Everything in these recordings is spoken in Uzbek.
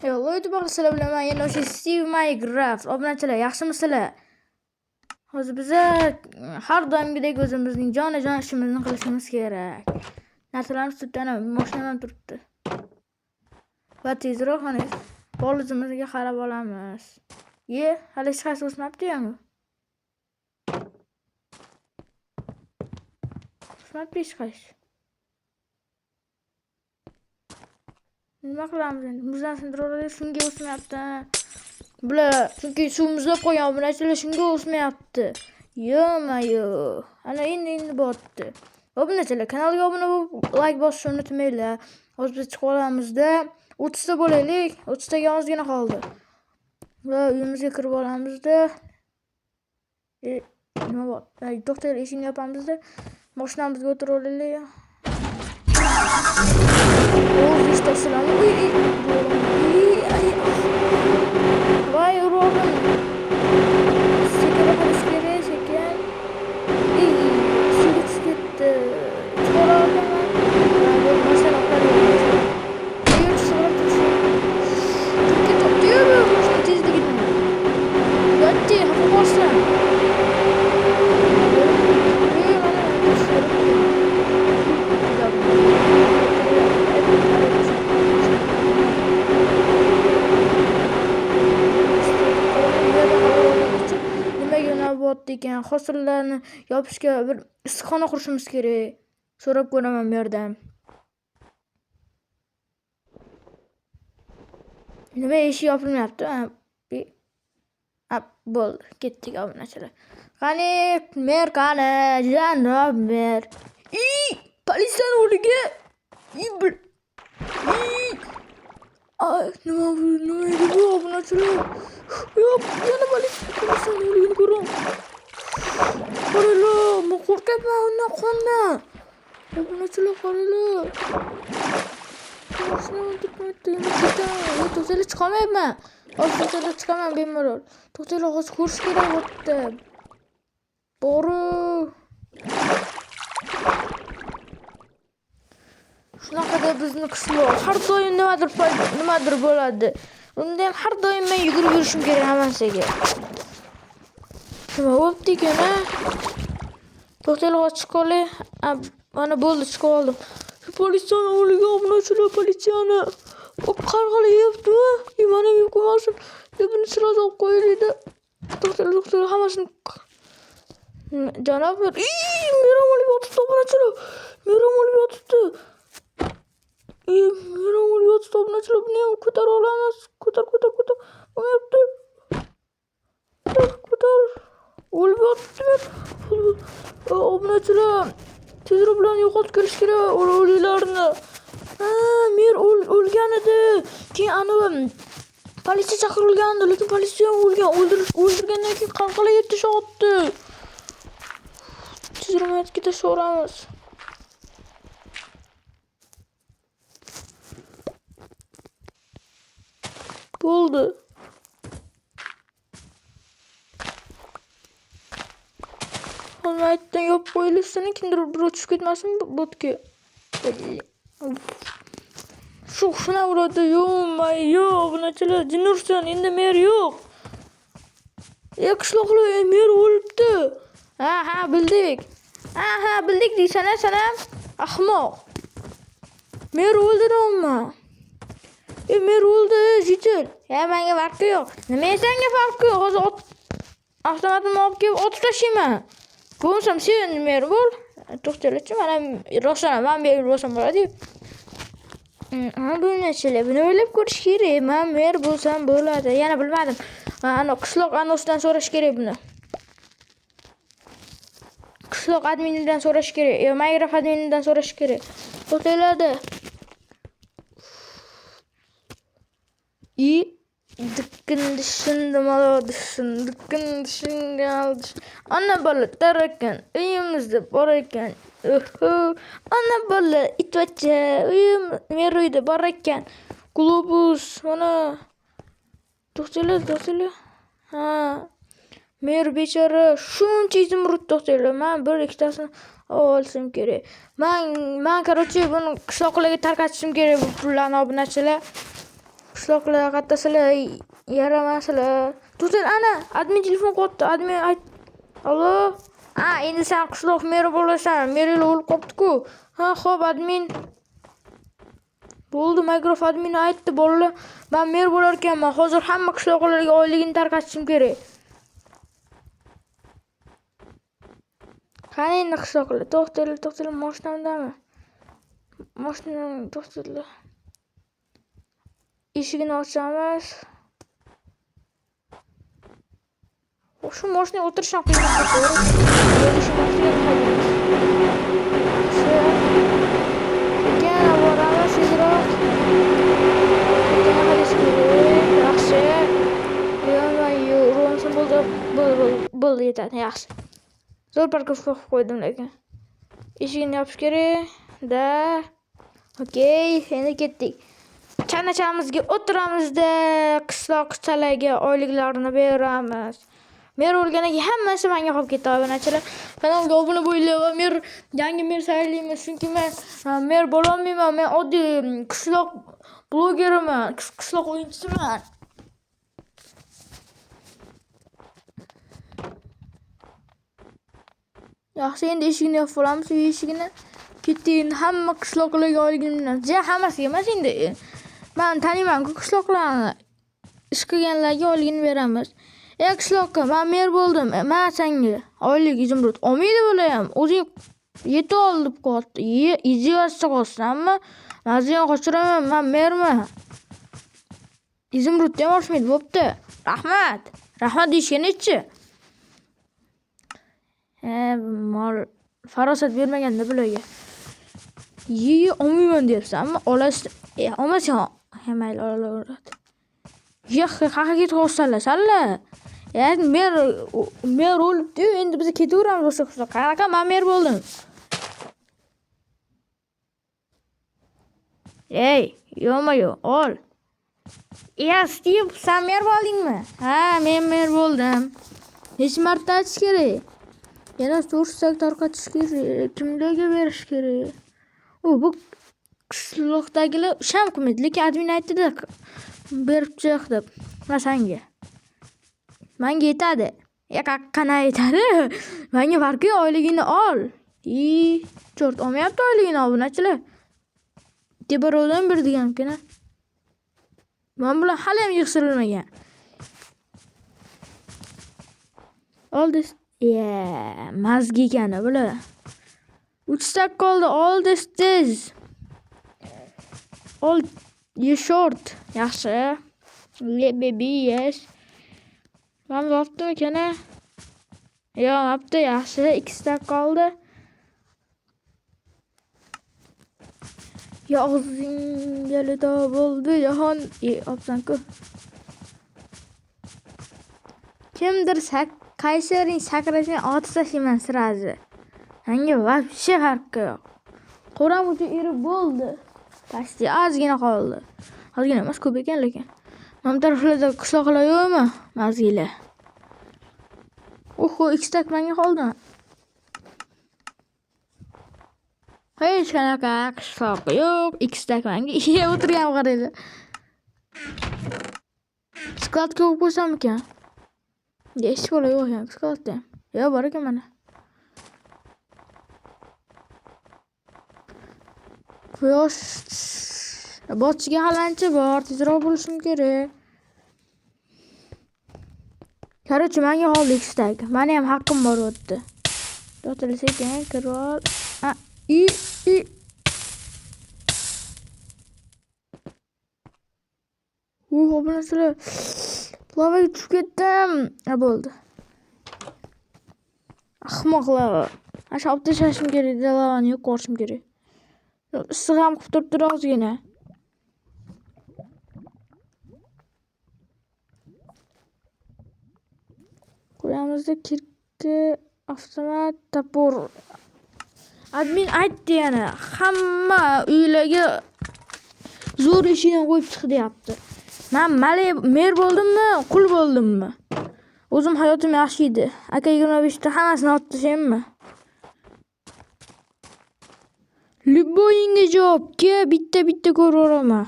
Hello YouTube sizlar bilan men yana o'sha Steve Minecraft. Obunachilar, yaxshimisizlar? Hozir biz har doimgidek o'zimizning jonajon ishimizni qilishimiz kerak. Narsalarimiz turibdi, ana mashinam turibdi. Va tezroq mana bolizimizga qarab olamiz. Hali hech qaysi o'smabdi-ku. O'smabdi hech qaysi. Nima qilamiz endi? Muzdan sindirib shunga o'smayapti. Bular chunki suv muzlab qo'ygan obunachilar shunga o'smayapti. Yo-mayo. Ana endi botdi. Obunachilar, kanalga obuna bo'lib, like bosishni unutmanglar. Hozir biz chiqib olamizda 30 ta bo'laylik. 30 taga ozgina qoldi. Va uyimizga kirib olamizda. Nima bor? To'xtaylik, eshikni yopamizda. Mashinamizga o'tirib olaylik. O'z ishtasizlarmi? Voy urug'im. Sekin qilish kerak, sekin. Suvga tushib ketdi. Chiqara olaman. Mashina oqarib. Tezligini. Yotti, xafa bo'lsin. Ekan hosillarni yopishga bir issiqxona qurishimiz kerak. So'rab ko'raman bu yerdan. Nima eshik yopilmayapti? Bo'ldi, ketdik obunachilar. Qani, mer qani, janob mer. Politsiya o'liga. Nima edi bu obunachilar? Yo'q, yana politsiya o'ligini ko'raman. Qaranglar, men qo'rqyapman undan qondan. Obunachilar qaranglar. To'xtanglar, chiqolmayapman. Hozir chiqaman bemalol. To'xtanglar, hozir ko'rish kerak bo'pti. Shunaqada bizni qishloq har doim nimadir bo'ladi. Unda ham har doim men yugurib yurishim kerak hammasiga. Nima bo'pti ekan-a? To'xtanglar, chiqoling. Mana bo'ldi, chiqib oldim. Politsiyani o'liga obunachilar politsiyani. Qarg'alayapti. Mana yeb qo'ymasin. Buni sirozga olib qo'yaylik-da. To'xtanglar, hammasini. Janob, meram olib yotibdi obunachilar. Meram olib yotibdi. Meram olib yotibdi obunachilar. Buni ham ko'tara olamiz. Ko'tar. Bo'lmayapti. Ko'tar. O'lib yotibdi. Obunachilar, tezroq bilan yo'qotib kelish kerak o'liklarni. Mer o'lgan edi. Keyin anavi politsiya chaqirilgandi, lekin politsiya o'lgan. O'ldirgandan keyin qarqalayib tashotdi. Tezroq yetib tashaveramiz. Bo'ldi. Olmaydan yopib qo'yilsin, kimdir bir tushib ketmasin botga. Shuna uradi. Yo'q, obunachilar, jin ursin, endi mer yo'q. Qishloqlar mer o'libdi. Ha, bildik. Bildik deysan-a, sen ham ahmoq. Mer o'ldiramma. Mer o'ldi, jitil. Menga farqi yo'q. Nima senga farqi yo'q? Hozir avtomatimni olib kelib otib tashlayman. Bo'lsam sen mer bo'l. To'xtalaychi, mana rostdan men mer bo'lsam bo'ladi. Bunachilar, buni o'ylab ko'rish kerak. Men mer bo'lsam bo'ladi. Yana bilmadim. Ana qishloq anosidan so'rash kerak buni. Qishloq adminidan so'rash kerak. Minecraft adminidan so'rash kerak. To'xtaylarda. Dikkin dishindi malodishin, dikkin dishinga aldish. Ana bola tarakan, uyimizda bor ekan. Ana bola itvacha, mer uyda bor ekan. Globus, mana. To'xtanglar. Mer bechora shuncha izimrud to'xtanglar. Men bir ikkitasini olishim kerak. Men korotchi buni qishloqlarga tarqatishim kerak bu pullarni obunachilar. qishloqlar qattasizlar, yaramasizlar. To'xtang, ana, admin telefon qilibdi. Admin ayt. Allo? Endi sen qishloq meri bo'lasan. Merilar o'lib qopti-ku. Xo'p, admin. Bo'ldi, mikrofon admin aytdi, bolalar. Men mer bo'lar ekanman. Hozir hamma qishloqlarga oyligini tarqatishim kerak. Qani endi qishloqlar? To'xtanglar, mashinamdami? Mashinam to'xtanglar. Eshigini ochamiz. Shu mashinaga o'tirishim qiyin bo'ldi. Yana boramiz tezroq. Yaxshi. Yo'q, bo'ldi, yetadi, yaxshi. Zo'r parkovka qilib qo'ydim lekin. Eshigini yopish kerak. Da. Okey, endi ketdik. Chanachamizga o'tiramizda, qishloqchalarga oyliklarini beramiz. Mer o'lganidan keyin hammasi menga qolib ketdi, obunachilar. Kanalga obuna bo'linglar va yangi mer saylaymiz, chunki men mer bo'la olmayman. Men oddiy qishloq blogeriman, qishloq o'yinchisiman. Yaxshi, endi eshigini yopib olamiz, uy eshigini. Ketdik, hamma qishloqlarga oyligini beramiz. Hammasiga emas endi. Men taniyman-ku qishloqlarni. Ish qilganlarga oyligini beramiz. Qishloqqa men mer bo'ldim. Men senga oylik Izimrud olmaydi bo'layam. O'zing yeta ol deb qo'ydi. Ijozatga qolsanmi? Maziyam qochiraman, men merman. Izimrud ham olishmaydi, bo'pti. Rahmat. Rahmat deyishganichi. Mol farosat bermaganda bularga. Olmayman deyapsanmi? Olasiz. Olmasan, mayli olaveradi. Qayerga ketib qolsanlar? Mer o'libdi, endi biz ketaveramiz o'sha qishloqqa. Qanaqa men mer bo'ldim? Yo'q, ol. Steve, sen mer bo'ldingmi? Men mer bo'ldim. Necha marta aytish kerak? Yana so'rsak tarqatish kerak, kimlarga berish kerak? Bu qishloqdagilar sham qilmaydi, lekin admin aytdi-da, berib chiq deb. Senga. Menga yetadi. Qana yetadi? Menga farqi yo'q, oyligini ol. Chort, olmayapti oyligini obunachilar. Tebarodan berdigan-ku. Men bilan hali ham yig'sirilmagan. Oldi. Mazgi ekan bular. 3 stak qoldi. Oldi tez. Ol, short. Yaxshi. Baby, yes. Men vaqtmi ekan? Yo'q, vaqti yaxshi. 2 stak qoldi. Og'zingda bo'ldi jahon. Opsan-ku. Kimdir qaysiring sakrashini otib tashlayman sirazi. Menga вообще farqi yo'q. Qo'ram uchun eri bo'ldi. Pasti ozgina qoldi. Ozgina emas, ko'p ekan lekin. Mana taraflarda qishloqlar yo'qmi? Mazgilar. Oho, 2 stak menga qoldi. Hech qanaqa qishloq yo'q. 2 stak menga. O'tirgan qaraydi. Skladga qo'yib qo'ysam ekan. Hech bola yo'q ekan skladda. Yo'q, bor ekan mana. Quyosh botchiga halanchi bor, tezroq bo'lishim kerak. Qarachi, menga qoldi 2 stak. Meni ham haqqim bor o'tdi. To'xtala sekin, kirib ol. Obunachilar. Lavaga tushib ketdim. Bo'ldi. Ahmoqlar. Shu olib tashlashim kerak, lavani yo'q qilishim kerak. Issiq ham qilib turibdi ozgina. Qo'yamizda kirki, avtomat, topor. Admin aytdi yana, hamma uylarga zo'r eshikdan qo'yib chiq deyapti. Men mer bo'ldimmi, qul bo'ldimmi? O'zim hayotim yaxshi edi. Aka 25 ta hammasini olib tashlaymanmi? Любойingga javobga bitta ko'raveraman.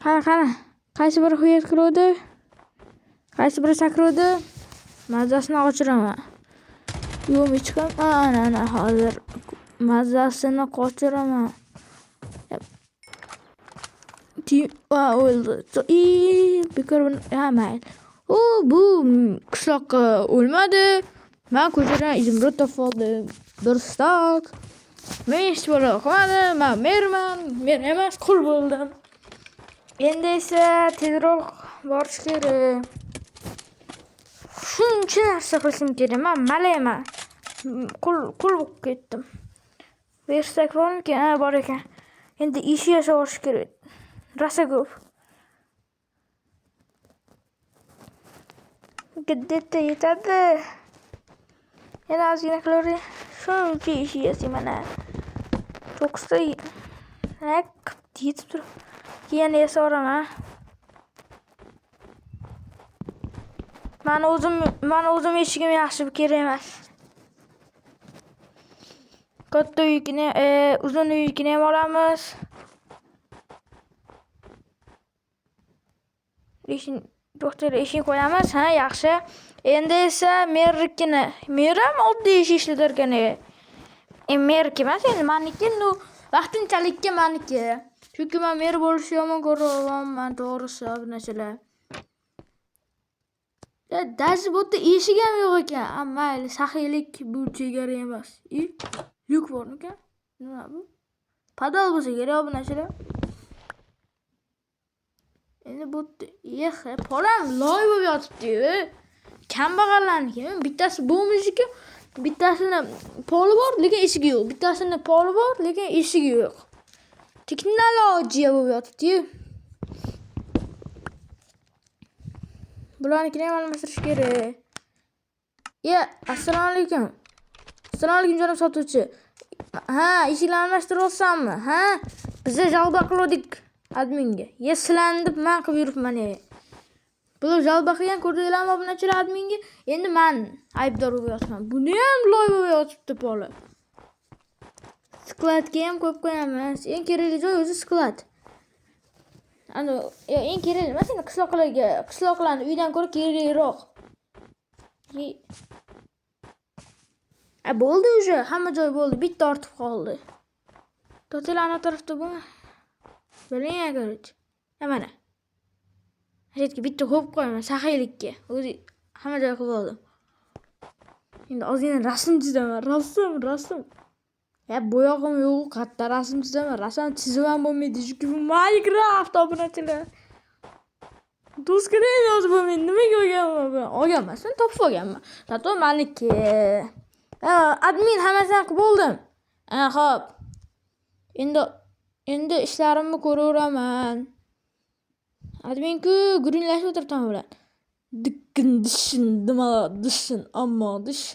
Qani. Qaysi biri hujjat qiluvdi? Qaysi biri sakruvdi? Mazasini qochiraman. Yo'q, chiqam. Ana hozir mazasini qochiraman. O'ldi. Bekor mayli. Bu qishloqqa o'lmadi. Men ko'chadan izimrod topib oldim. Bir stok. Men hech bola qilmadim. Men merman. Men emas, qul bo'ldim. Endi esa tezroq borish kerak. Shuncha narsa qilishim kerak. Men mala emas. Qul bo'lib ketdim. Bersak bormikan? Ha, bor ekan. Endi ish yashash kerak. Rosa ko'p. Giddetda yetadi. Yana ozgina qilaver. Shuncha ish yasay mana. To'qqizta yetib turib. Keyin esa oraman. Men o'zim eshigim yaxshi kerak emas. Katta uyikni, uzun uyikni ham olamiz. Eshik qo'yamiz. Ha, yaxshi. Endi esa mernikini. Mer ham oddiy ish ishlatar ekan. Merniki emas, endi meniki, vaqtinchalikka meniki. Chunki men mer bo'lishni yomon ko'raman, to'g'risi bu narsalar. Даже bu yerda eshik ham yo'q ekan. Mayli, saxiylik bu chegara emas. Yuk bormikan? Nima bu? Padal bo'lsa kerak bu narsalar. Endi bu polam loy bo'lib yotibdi-yu. Kambag'allarniki. Bittasi bo'lmishiki, bittasini poli bor, lekin eshigi yo'q. Bittasini poli bor, lekin eshigi yo'q. Texnologiya bo'lib yotibdi-yu. Bularnikini ham almashtirish kerak. Assalomu alaykum. Assalomu alaykum janob sotuvchi. Ha, eshiklarni almashtirib olsammi? Ha? Biz jalba qildik adminga. Sizlarni deb men qilib yuribman. Bular jalba qilgan ko'rdinglarmi obunachilar adminga? Endi men aybdor bo'lib yotibman. Buni ham loy bo'lib yotibdi poli. Skladga ham qo'yib qo'yamiz. Eng kerakli joy o'zi sklad. Eng kerakli emas, endi qishloqlarning uydan ko'ra kerakroq. Bo'ldi уже, hamma joy bo'ldi. Bitta ortib qoldi. To'talar ana tarafda bu. Biling agarchi. Mana. Aytga bitta qo'yib qo'yaman saxiylikka. O'zi hamma joy qilib oldim. Endi ozgina rasm chizaman. Rasm. Bo'yog'im yo'q, qatta rasm chizaman. Rasm chizib ham bo'lmaydi. Chunki bu Minecraft obunachilar. Do'stga yozib bo'lmaydi. Nimaga olganman? Topib olganman. Zato meniki. Admin hammasini qilib bo'ldim. Xo'p. Endi ishlarimni ko'raveraman. Admin-ku guringlashib o'tiribman bilan. Dishin, ammo dish.